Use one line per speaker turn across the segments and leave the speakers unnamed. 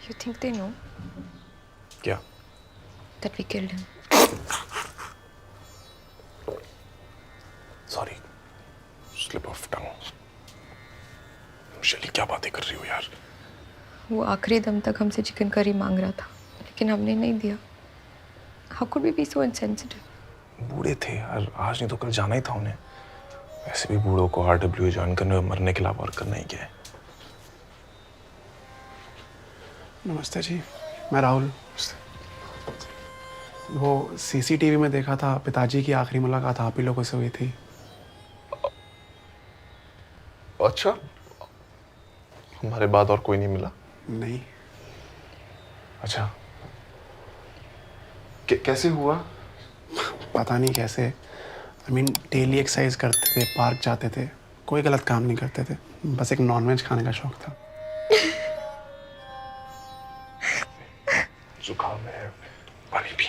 You think they know
क्या?
that we killed him?
Sorry, slip of tongue. शैली क्या बातें कर रही हो यार?
वो आखिरी दम तक हमसे चिकन करी मांग रहा था, लेकिन हमने नहीं दिया। How could we be so insensitive?
बूढ़े थे यार, आज नहीं तो कल जाना ही था उन्हें। वैसे भी बूढ़ों को RWA ज्वाइन करने और मरने के अलावा और करना ही क्या है।
नमस्ते जी, मैं राहुल। वो CCTV में देखा था पिताजी की आखिरी मुलाकात आप ही लोगों से हुई थी।
अच्छा, हमारे बाद और कोई नहीं मिला?
नहीं।
अच्छा, कैसे हुआ?
पता नहीं कैसे। डेली एक्सरसाइज करते थे, पार्क जाते थे, कोई गलत काम नहीं करते थे, बस एक नॉनवेज खाने का शौक था।
जुकाम है, पानी पी।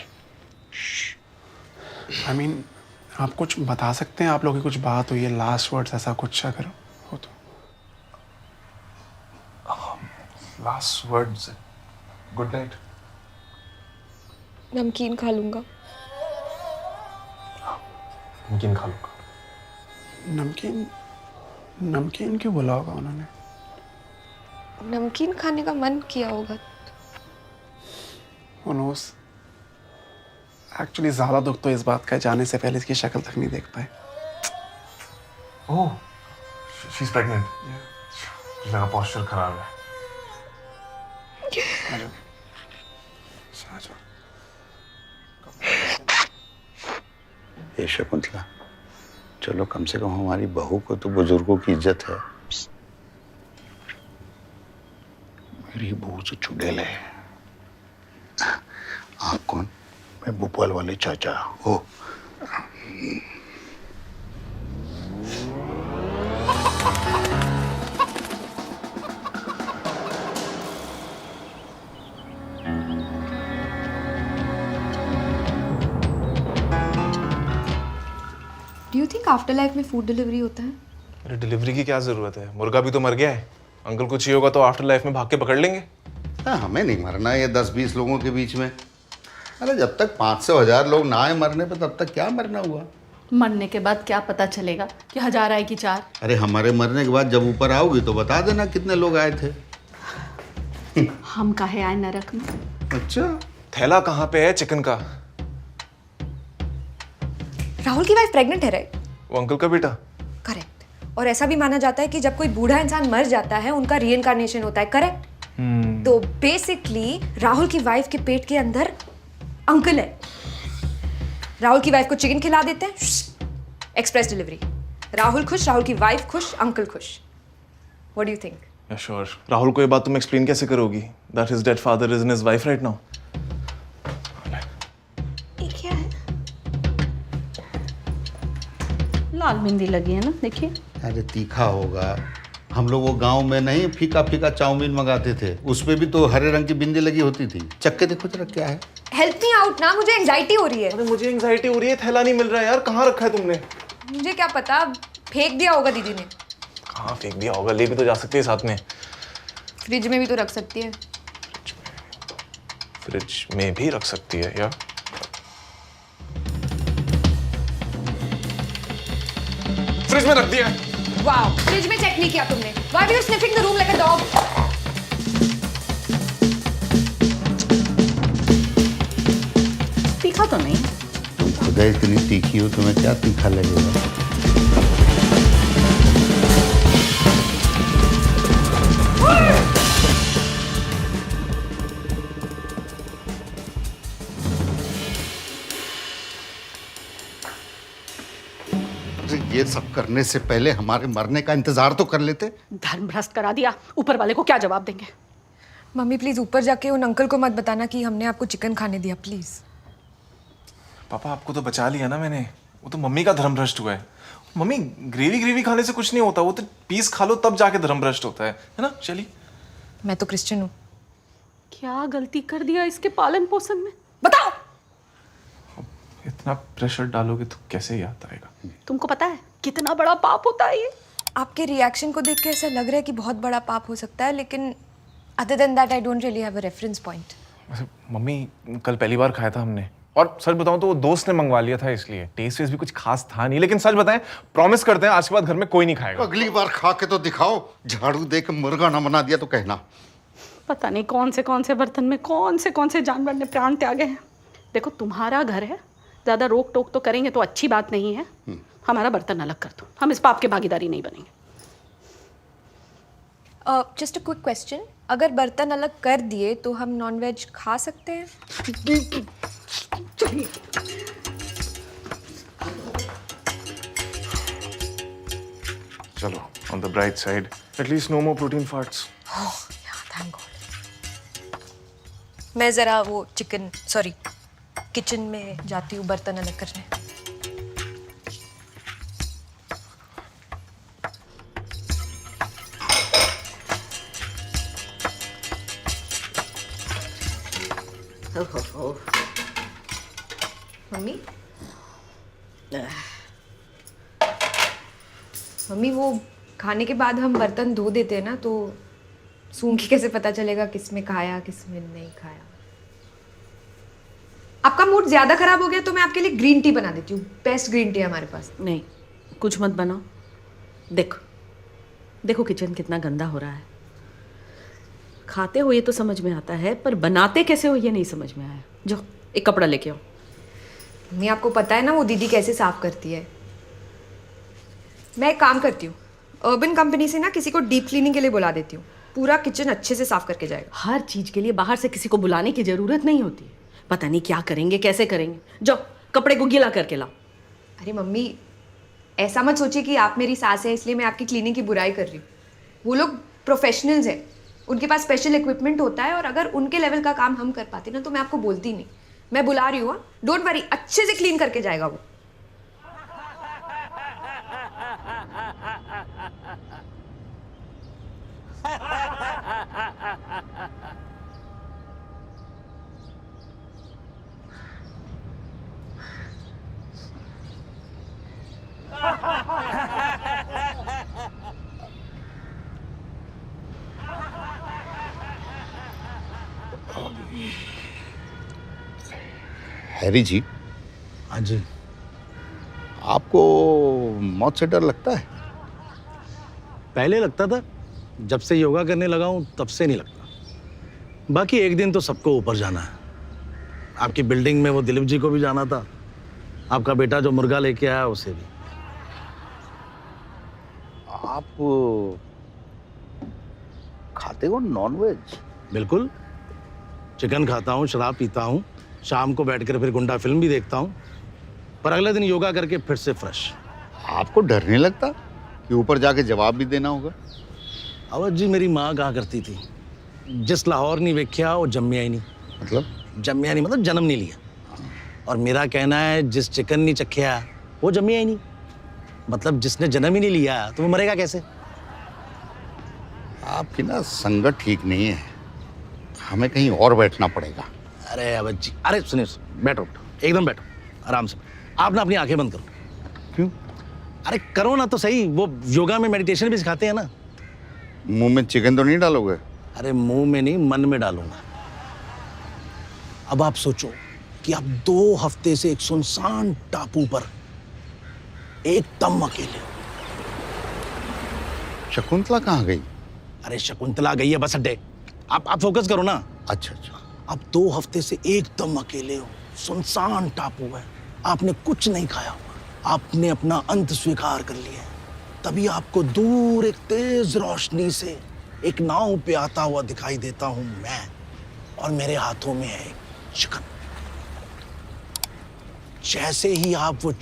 आप कुछ बता सकते हैं, आप लोगों की कुछ बात हुई है, लास्ट वर्ड्स ऐसा कुछ अगर हो तो।
Last words, good night.
नमकीन खा लूंगा।
नमकीन खा लूंगा।
नमकीन? नमकीन क्यों बोला होगा उन्होंने?
नमकीन खाने का मन किया होगा।
Who knows? एक्चुअली ज़्यादा दुख तो इस बात का है, जाने से पहले इसकी शक्ल तक नहीं देख पाए।
ओह, शी इज प्रेग्नेंट। लगा पोस्चर खराब है।
ये शकुंतला, चलो कम से कम हमारी बहू को तो बुजुर्गों की इज्जत है। मेरी बहू तो चुड़ैल है। आप कौन? मैं भोपाल वाले चाचा हो।
Do you think afterlife में फूड डिलीवरी होता है?
अरे डिलीवरी की क्या जरूरत है? मुर्गा भी तो मर गया है। अंकल को चाहिए होगा तो आफ्टर लाइफ में भाग के पकड़ लेंगे।
हमें नहीं मरना है ये 10-20 लोगों के बीच में। अरे जब तक 500-1000 लोग ना आए मरने पे, तब तक क्या मरना हुआ?
मरने के बाद क्या पता चलेगा कि 1000 आए कि 4?
अरे हमारे मरने के बाद जब ऊपर आओगी तो बता देना कितने लोग आए थे।
हम काहे आए नरक में?
अच्छा,
थैला कहाँ पे है चिकन का?
राहुल की वाइफ प्रेग्नेंट है, राइट?
वो अंकल का बेटा।
करेक्ट। और ऐसा भी माना जाता है कि जब कोई बूढ़ा इंसान मर जाता है, उनका रीइंकार्नेशन होता है, करेक्ट? तो बेसिकली राहुल की वाइफ के पेट के अंदर अंकल है। राहुल की वाइफ को चिकन खिला देते हैं, एक्सप्रेस डिलीवरी। राहुल खुश, राहुल की वाइफ खुश, अंकल खुश। What do you think?
या श्योर। राहुल को ये बात तुम एक्सप्लेन कैसे करोगी? That his dead father is in his wife right now.
ये क्या है?
लाल मेहंदी लगी है ना, देखिए।
अरे तीखा होगा। हम लोग वो गांव में नहीं फीका फीका चाउमीन मंगाते थे, उसमें भी तो हरे रंग की बिंदी लगी होती थी। चक्के देखो जरा क्या है।
हेल्प मी आउट ना, मुझे एंजाइटी हो रही है।
अरे मुझे एंजाइटी हो रही है, थैला नहीं मिल रहा है यार। कहाँ रखा है तुमने?
मुझे क्या पता, फेंक दिया होगा दीदी ने।
कहाँ फेंक दिया होगा? ले भी तो जा सकती है साथ में।
फ्रिज में भी तो रख सकती है।
फ्रिज में भी रख सकती है यार। फ्रिज में रख दिया है।
वाओ, फ्रिज में चेक नहीं किया तुमने। Why were you sniffing the room like a dog?
तीखा तो नहीं।
तुम खुदा इतनी तीखी हो, तुम्हें क्या तीखा लगेगा? ये सब करने से पहले हमारे मरने का इंतजार तो कर लेते।
धर्म भ्रष्ट करा दिया, ऊपर वाले को क्या जवाब देंगे?
मम्मी प्लीज ऊपर जाके उन अंकल को मत बताना कि हमने आपको चिकन खाने दिया, प्लीज।
पापा आपको तो बचा लिया ना मैंने। वो तो मम्मी का धर्म भ्रष्ट हुआ है। मम्मी ग्रेवी खाने से कुछ नहीं होता, वो तो पीस खा लो तब जाके धर्म भ्रष्ट होता है ना शैली?
मैं तो क्रिश्चियन हूँ।
क्या गलती कर दिया इसके पालन पोषण में?
बताओ।
इतना प्रेशर डालोगे तो कैसे याद आएगा?
तुमको पता है कितना बड़ा पाप होता है ये?
आपके रिएक्शन को देख के ऐसा लग रहा है कि बहुत बड़ा पाप हो सकता है, लेकिन Other than that, I don't really have a reference point.
वैसे मम्मी कल पहली बार खाया था हमने, और सच बताऊं तो वो दोस्त ने मंगवा लिया था, इसलिए टेस्ट वेस्ट भी कुछ खास था नहीं। लेकिन सच बताएं, प्रॉमिस करते हैं आज के बाद घर में कोई नहीं खाएगा।
अगली बार खा के तो दिखाओ, झाड़ू दे के मुर्गा ना बना दिया तो कहना।
पता नहीं कौन से बर्तन में कौन से जानवर ने प्राण त्यागे हैं। देखो तुम्हारा घर है, ज़्यादा रोक टोक तो करेंगे तो अच्छी बात नहीं है। हमारा बर्तन अलग कर दो, हम इस पाप के भागीदारी नहीं बनेंगे।
Just a quick question. अगर बर्तन अलग कर दिए तो हम नॉनवेज खा सकते हैं?
चलो, on the bright side, at least no more protein farts.
Yeah, thank God. मैं ज़रा वो किचन में जाती हूँ बर्तन अलग करने। मम्मी मम्मी वो खाने के बाद हम बर्तन धो देते हैं ना, तो सूंघ के कैसे पता चलेगा किसमें खाया किसमें नहीं खाया? आपका मूड ज्यादा खराब हो गया तो मैं आपके लिए ग्रीन टी बना देती हूँ। बेस्ट ग्रीन टी है हमारे पास।
नहीं, कुछ मत बनाओ। देखो किचन कितना गंदा हो रहा है। खाते हो ये तो समझ में आता है, पर बनाते कैसे हो ये नहीं समझ में आया। जो एक कपड़ा लेके आओ।
मम्मी आपको पता है ना वो दीदी कैसे साफ करती है। मैं एक काम करती हूँ, अर्बन कंपनी से ना किसी को डीप क्लीनिंग के लिए बुला देती हूँ, पूरा किचन अच्छे से साफ करके जाएगा।
हर चीज के लिए बाहर से किसी को बुलाने की जरूरत नहीं होती। पता नहीं क्या करेंगे कैसे करेंगे। जाओ कपड़े को गीला करके लाओ।
अरे मम्मी ऐसा मत सोचिए कि आप मेरी सास है इसलिए मैं आपकी क्लीनिंग की बुराई कर रही हूँ। वो लोग प्रोफेशनल्स हैं, उनके पास स्पेशल इक्विपमेंट होता है, और अगर उनके लेवल का काम हम कर पाते ना तो मैं आपको बोलती नहीं। मैं बुला रही हूँ, डोंट वरी, अच्छे से क्लीन करके जाएगा वो।
हैरी जी,
हाँ जी।
आपको मौत से डर लगता है?
पहले लगता था, जब से योगा करने लगा हूँ तब से नहीं लगता। बाकी एक दिन तो सबको ऊपर जाना है। आपकी बिल्डिंग में वो दिलीप जी को भी जाना था, आपका बेटा जो मुर्गा लेके आया उसे भी।
आप खाते हो नॉनवेज?
बिल्कुल, चिकन खाता हूँ, शराब पीता हूँ, शाम को बैठकर फिर गुंडा फिल्म भी देखता हूँ, पर अगले दिन योगा करके फिर से फ्रेश।
आपको डर नहीं लगता कि ऊपर जाके जवाब भी देना होगा?
अवध जी, मेरी माँ कहा करती थी, जिस लाहौर नहीं वेख्या वो जम्मिया ही नहीं।
मतलब
जम्मिया नहीं मतलब जन्म नहीं लिया। और मेरा कहना है जिस चिकन नहीं चखिया वो जम्मिया ही नहीं। मतलब जिसने जन्म ही नहीं लिया तो वो मरेगा कैसे?
आपकी ना संगत ठीक नहीं है, हमें कहीं और बैठना पड़ेगा।
अरे अवध जी, अरे सुनिए, बैठो एकदम बैठो, आराम से। आप ना अपनी आंखें बंद करो।
क्यों?
अरे करो ना तो सही, वो योगा में मेडिटेशन भी सिखाते हैं ना।
मुंह में चिकन तो नहीं डालोगे?
अरे मुंह में नहीं, मन में डालूंगा। अब आप सोचो कि आप 2 हफ्ते से एक सुनसान टापू पर एकदम अकेले हो।
शकुंतला कहाँ गई?
अरे शकुंतला गई है बस अड्डे। आप फोकस करो ना।
अच्छा अच्छा।
आप 2 हफ्ते से एकदम अकेले हो, सुनसान टापू है, आपने कुछ नहीं खाया हुआ, आपने अपना अंत स्वीकार कर लिया है। तभी आपको दूर एक तेज रोशनी से एक नाव पे आता हुआ दिखाई देता हूं मैं, और मेरे हाथों में है चिकन। जैसे ही आप वो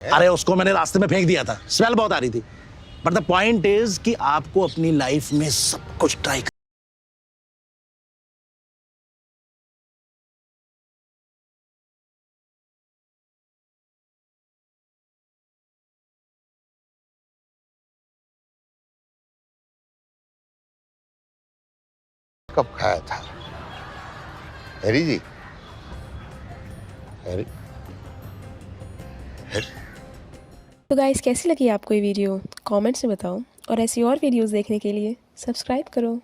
अरे उसको मैंने रास्ते में फेंक दिया था, स्मेल बहुत आ रही थी। बट द पॉइंट इज कि आपको अपनी लाइफ में सब कुछ ट्राई
कब खाया था हैरी जी? हैरी
तो गाइस कैसी लगी आपको ये वीडियो कमेंट्स में बताओ और ऐसी और वीडियोस देखने के लिए सब्सक्राइब करो।